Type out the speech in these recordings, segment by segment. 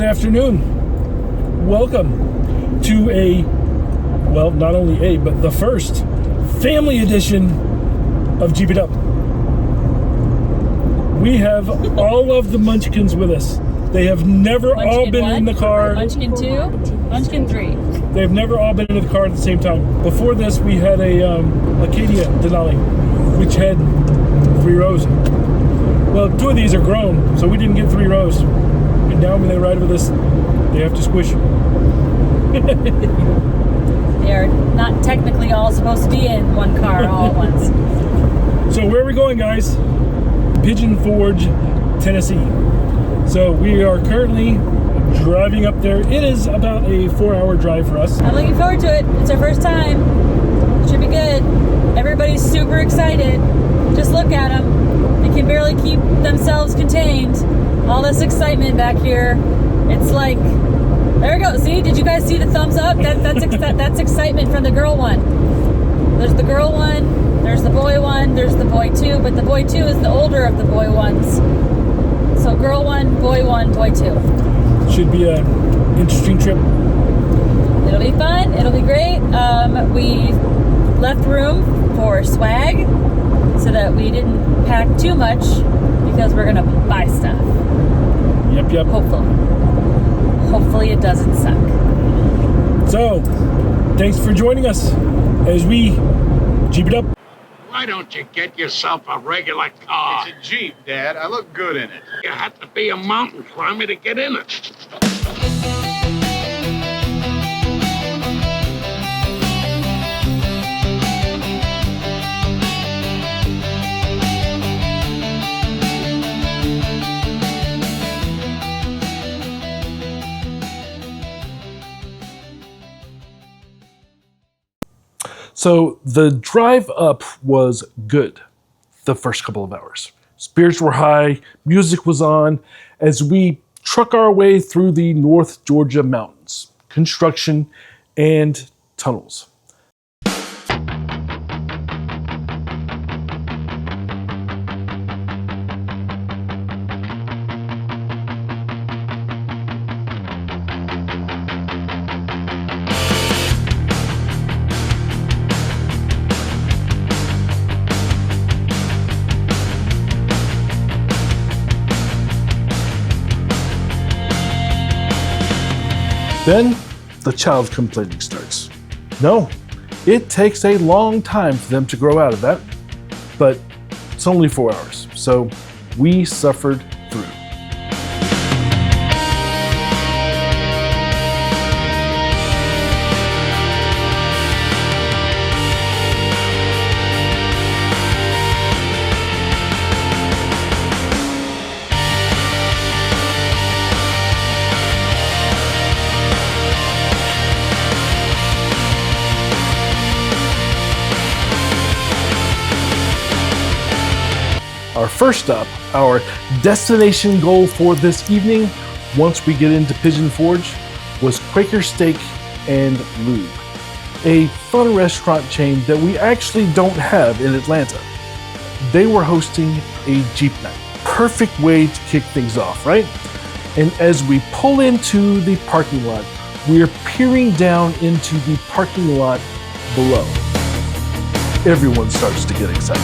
good afternoon. Welcome to not only but the first family edition of Jeep It Up. We have all of the Munchkins with us. They have never all been in the car. Munchkin 2, Munchkin 3. They've never all been in the car at the same time. Before this, we had a Acadia Denali, which had 3 rows. Well, 2 of these are grown, so we didn't get 3 rows. And now when they ride with us, they have to squish. They're not technically all supposed to be in one car all at once. So where are we going, guys? Pigeon Forge, Tennessee. So we are currently driving up there. It is about a 4-hour drive for us. I'm looking forward to it. It's our first time. Should be good. Everybody's super excited. Just look at them. They can barely keep themselves contained. All this excitement back here. It's like, there we go. See, did you guys see the thumbs up? That's excitement from the girl one. There's the girl one, there's the boy one, there's the boy 2, but the boy 2 is the older of the boy ones. So girl 1, boy 2. Should be an interesting trip. It'll be fun. It'll be great. We left room for swag so that we didn't pack too much because we're gonna buy stuff. Yep. Hopefully it doesn't suck. So, thanks for joining us as we Jeep It Up. Why don't you get yourself a regular car? It's a Jeep, Dad. I look good in it. You have to be a mountain climber to get in it. So the drive up was good the first couple of hours. Spirits were high, music was on as we truck our way through the North Georgia mountains, construction, and tunnels. Then the child complaining starts. No, it takes a long time for them to grow out of that, but it's only 4 hours, so we suffered through. Our first stop, our destination goal for this evening, once we get into Pigeon Forge, was Quaker Steak and Lube, a fun restaurant chain that we actually don't have in Atlanta. They were hosting a Jeep night. Perfect way to kick things off, right? And as we pull into the parking lot, we're peering down into the parking lot below. Everyone starts to get excited.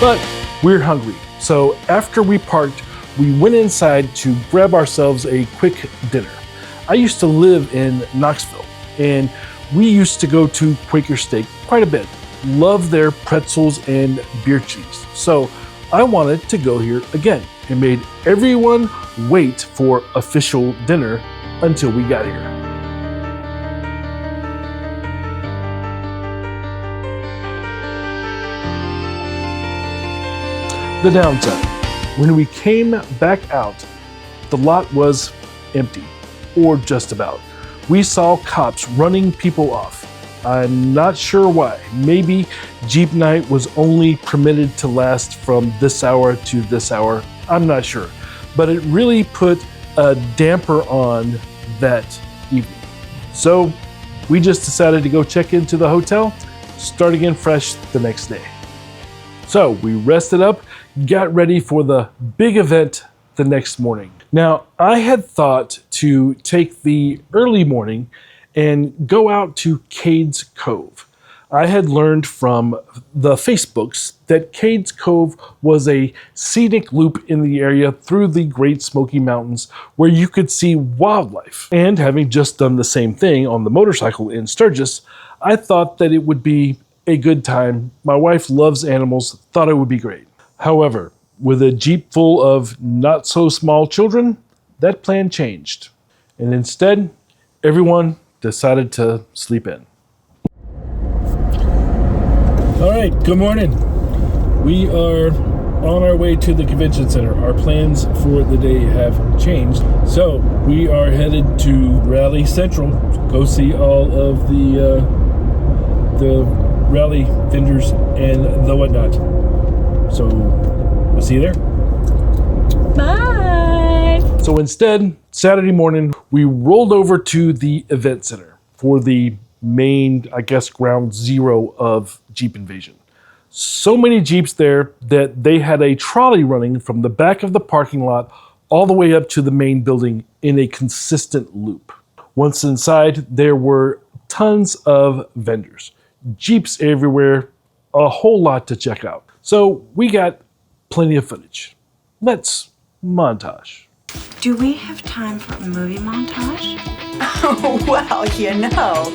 But we're hungry, so after we parked, we went inside to grab ourselves a quick dinner. I used to live in Knoxville, and we used to go to Quaker Steak quite a bit. Love their pretzels and beer cheese. So I wanted to go here again and made everyone wait for official dinner until we got here. The downside, when we came back out, the lot was empty, or just about. We saw cops running people off. I'm not sure why. Maybe Jeep night was only permitted to last from this hour to this hour. I'm not sure. But it really put a damper on that evening. So we just decided to go check into the hotel, start again fresh the next day. So we rested up, got ready for the big event the next morning. Now, I had thought to take the early morning and go out to Cades Cove. I had learned from the Facebooks that Cades Cove was a scenic loop in the area through the Great Smoky Mountains where you could see wildlife. And having just done the same thing on the motorcycle in Sturgis, I thought that it would be a good time. My wife loves animals, thought it would be great. However, with a Jeep full of not so small children, that plan changed. And instead, everyone decided to sleep in. All right, good morning. We are on our way to the convention center. Our plans for the day have changed. So we are headed to Raleigh Central to go see all of the rally vendors and the whatnot. So we'll see you there. Bye. So instead, Saturday morning, we rolled over to the event center for the main, I guess, ground zero of Jeep Invasion. So many Jeeps there that they had a trolley running from the back of the parking lot all the way up to the main building in a consistent loop. Once inside, there were tons of vendors, Jeeps everywhere, a whole lot to check out. So we got plenty of footage. Let's montage. Do we have time for a movie montage? Oh, well, you know.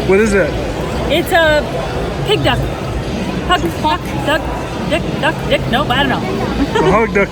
What is that? It's a pig duck. Hug, duck, dick. Nope, I don't know. A hog duck.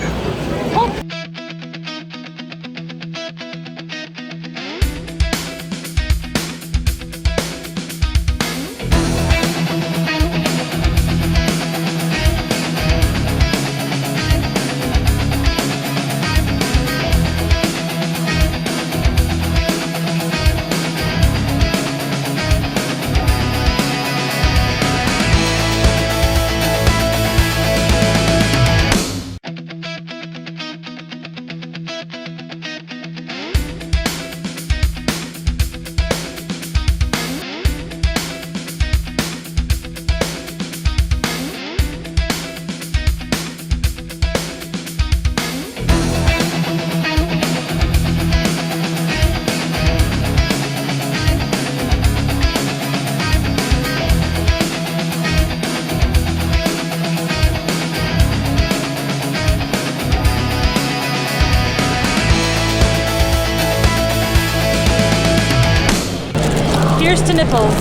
Here's to nipples.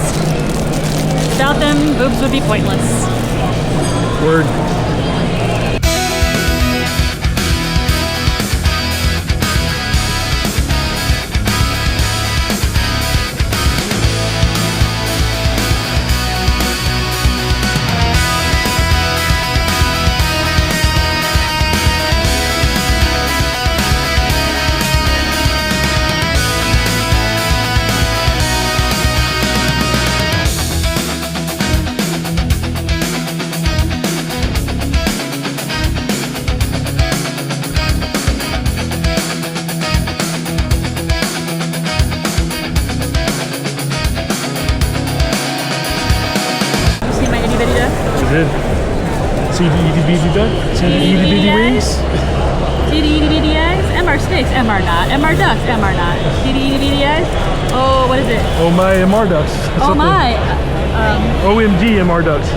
Without them, boobs would be pointless. Word. Did. See the itty bitty duck? See the itty bitty wings? See the itty bitty eyes? MR snakes, MR not. MR ducks, MR not. See the itty bitty eyes? Oh, what is it? Oh my MR ducks. Oh my. OMG MR ducks.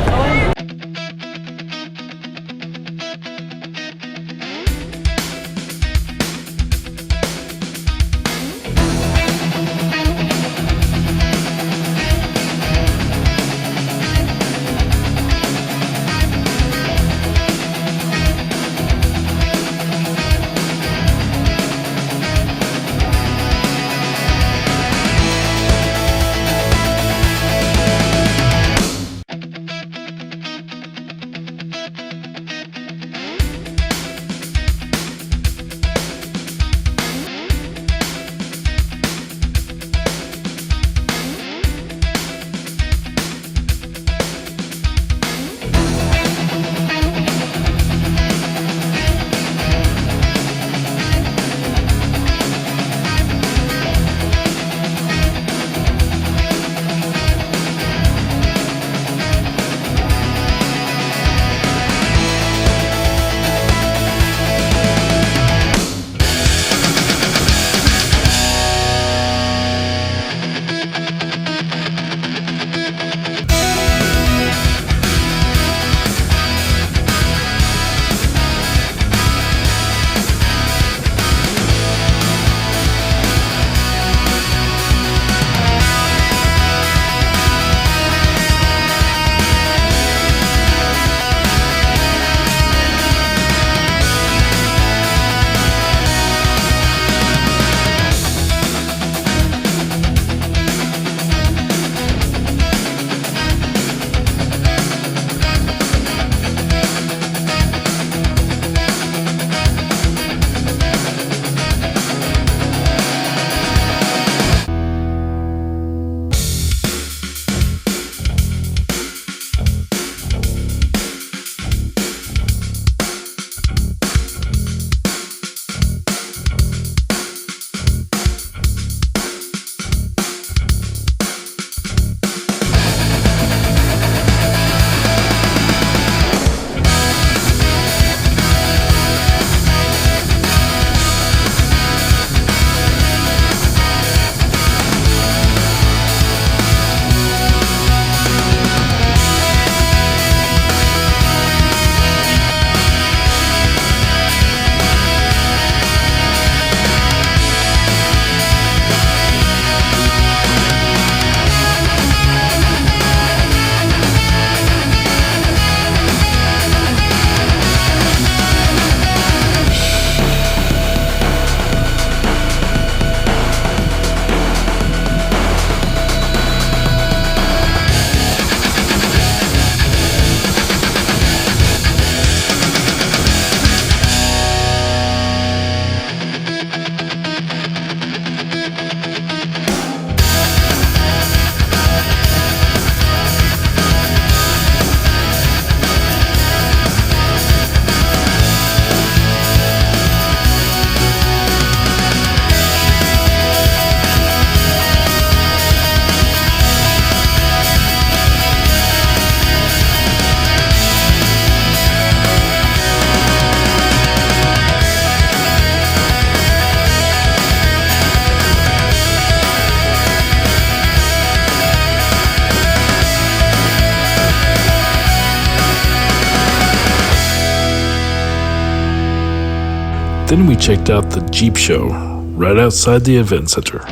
Then we checked out the Jeep show right outside the event center.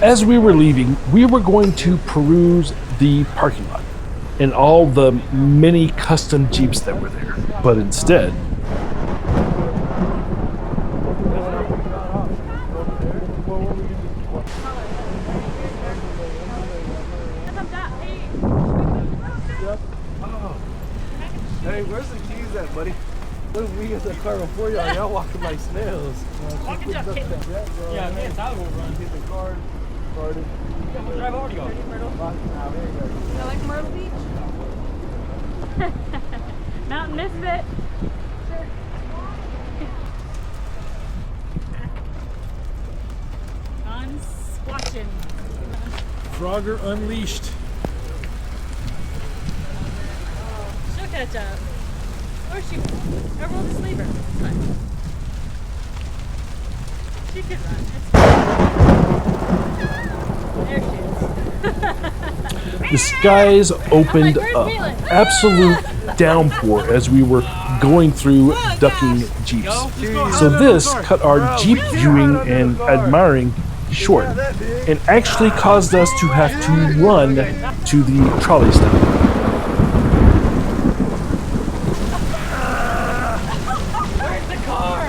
As we were leaving, we were going to peruse the parking lot and all the many custom Jeeps that were there. But instead, hey, where's the keys at, buddy? Look, we get the car before y'all. Y'all walking like snails. Walk it up, Caitlin. Yeah, man, Tyler will run. Get the car started. Yeah, we'll drive over to y'all. I like Myrtle Beach. Mountain Misfit. On squatching. Frogger Unleashed. She'll catch up. Or she won't. Or we'll just leave her. It's fine. She could run. It's fine. There she is. The skies opened up. Absolute downpour as we were going through ducking Jeeps. So this cut our Jeep viewing and admiring short and actually caused us to have to run to the trolley stop. Where's the car?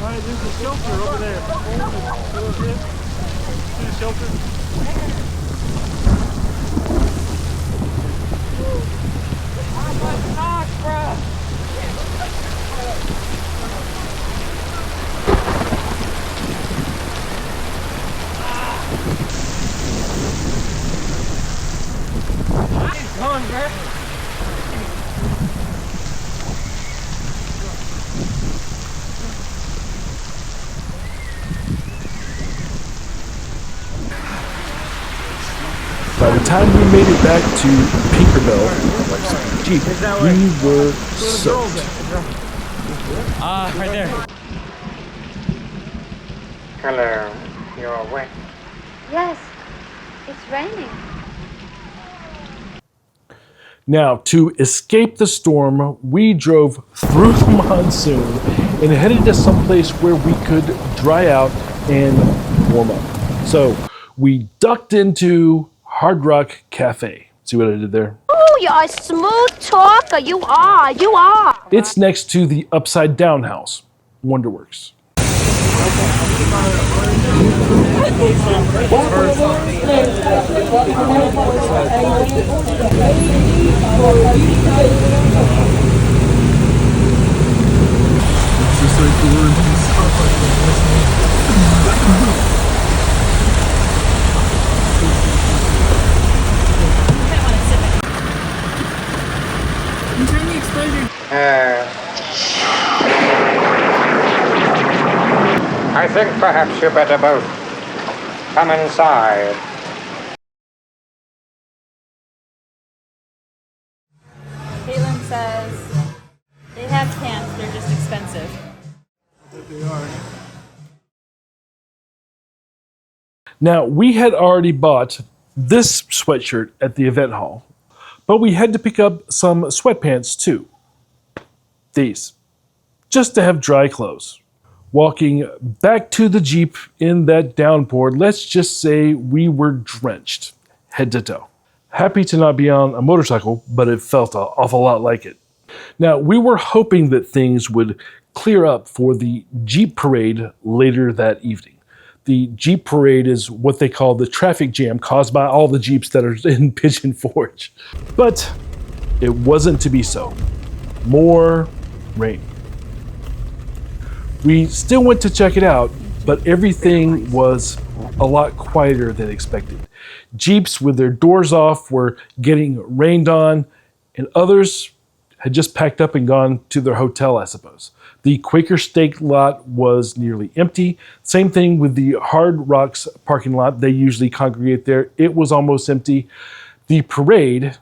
Alright, there's a shelter over there. See the shelter? By the time we made it back to Pinkerbell Jeep, we were soaked. Right there. Hello. You're wet. Yes, it's raining. Now, to escape the storm, we drove through the monsoon and headed to someplace where we could dry out and warm up. So we ducked into Hard Rock Cafe. See what I did there? Oh, you're a smooth talker. You are. It's next to the Upside Down House, Wonderworks. I think perhaps you better both come inside. Caitlin says they have pants, they're just expensive. They are. Now, we had already bought this sweatshirt at the event hall, but we had to pick up some sweatpants too. These, just to have dry clothes. Walking back to the Jeep in that downpour, let's just say we were drenched, head to toe. Happy to not be on a motorcycle, but it felt an awful lot like it. Now, we were hoping that things would clear up for the Jeep parade later that evening. The Jeep parade is what they call the traffic jam caused by all the Jeeps that are in Pigeon Forge. But it wasn't to be so. More rain. We still went to check it out, but everything was a lot quieter than expected. Jeeps with their doors off were getting rained on, and others had just packed up and gone to their hotel, I suppose. The Quaker Steak lot was nearly empty. Same thing with the Hard Rocks parking lot. They usually congregate there. It was almost empty. The parade,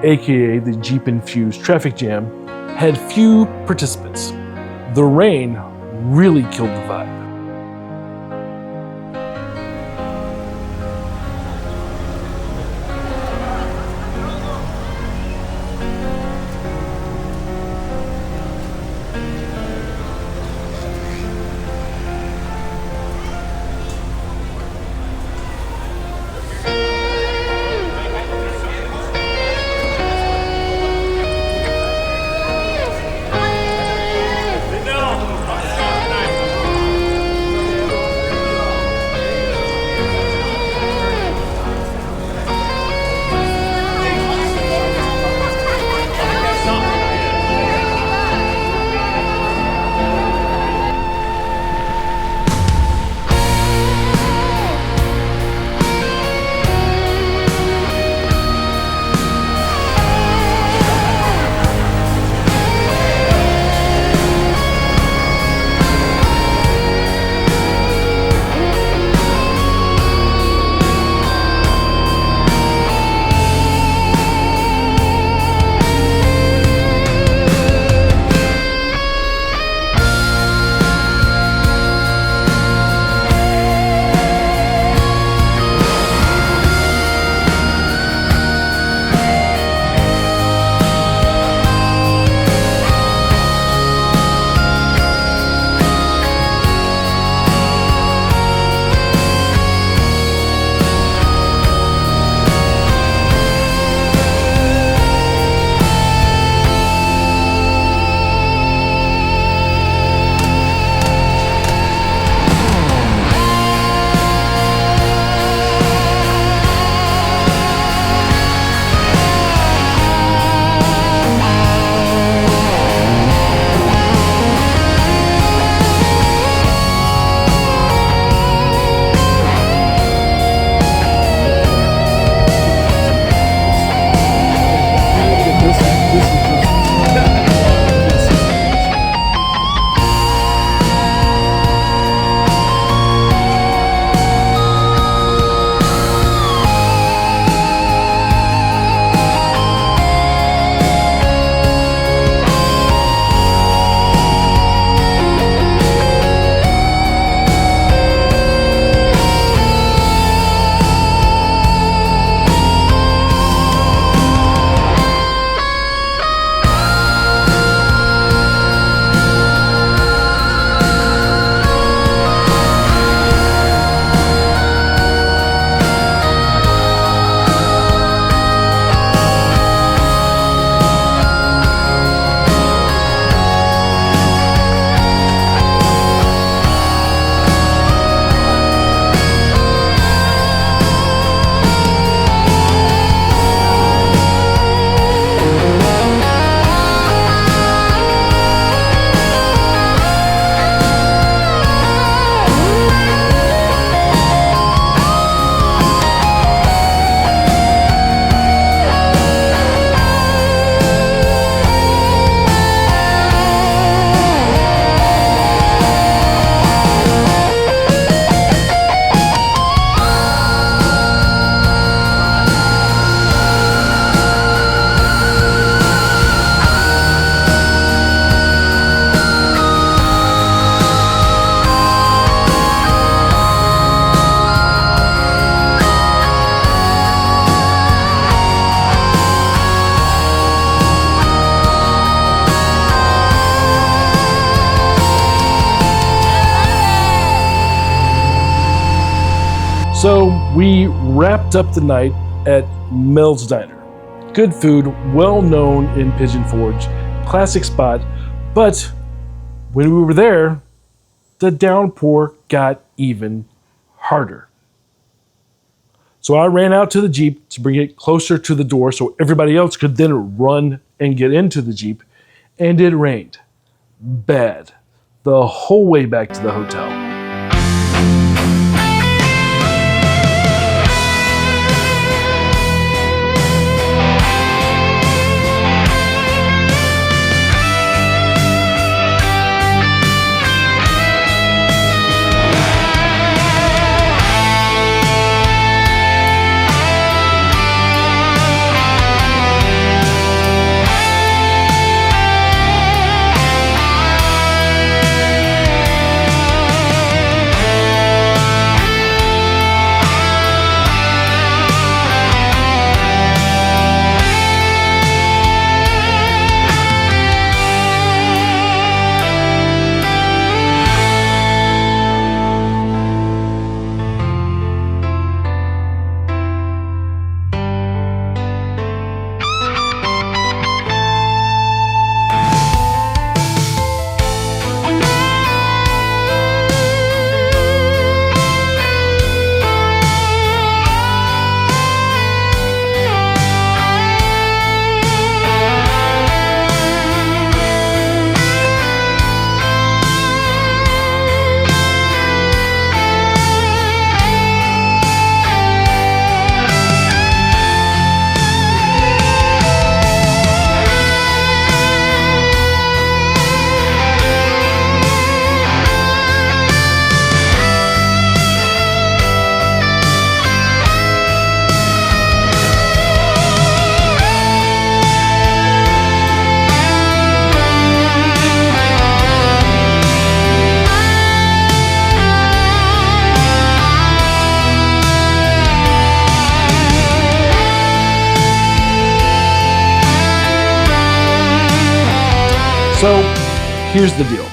aka the Jeep-infused traffic jam, had few participants. The rain really killed the vibe. So we wrapped up the night at Mel's Diner. Good food, well known in Pigeon Forge, classic spot, but when we were there, the downpour got even harder. So I ran out to the Jeep to bring it closer to the door so everybody else could then run and get into the Jeep, and it rained bad the whole way back to the hotel. So here's the deal.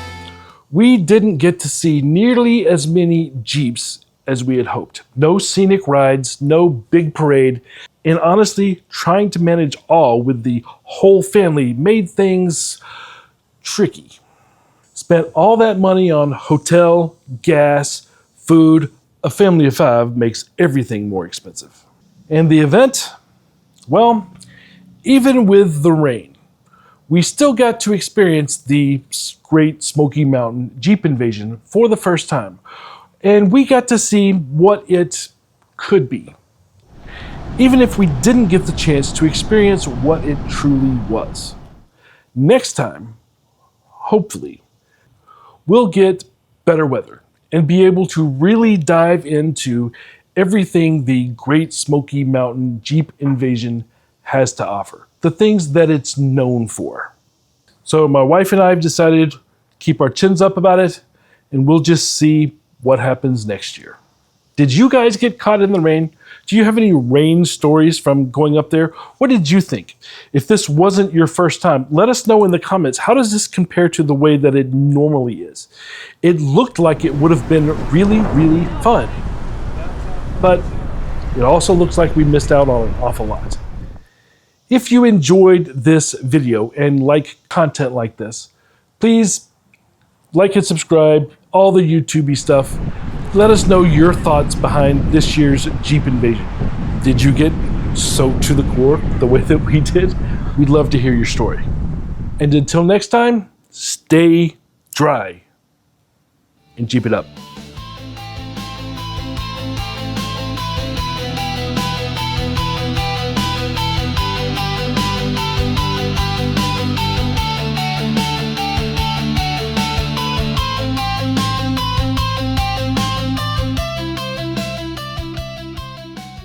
We didn't get to see nearly as many Jeeps as we had hoped. No scenic rides, no big parade, and honestly, trying to manage all with the whole family made things tricky. Spent all that money on hotel, gas, food. A family of 5 makes everything more expensive. And the event? Well, even with the rain, we still got to experience the Great Smoky Mountain Jeep invasion for the first time. And we got to see what it could be, even if we didn't get the chance to experience what it truly was. Next time, hopefully, we'll get better weather and be able to really dive into everything the Great Smoky Mountain Jeep invasion has to offer, the things that it's known for. So my wife and I have decided to keep our chins up about it, and we'll just see what happens next year. Did you guys get caught in the rain? Do you have any rain stories from going up there? What did you think? If this wasn't your first time, let us know in the comments. How does this compare to the way that it normally is? It looked like it would have been really, really fun. But it also looks like we missed out on an awful lot. If you enjoyed this video and like content like this, please like and subscribe, all the YouTube-y stuff. Let us know your thoughts behind this year's Jeep invasion. Did you get soaked to the core the way that we did? We'd love to hear your story. And until next time, stay dry and Jeep it up.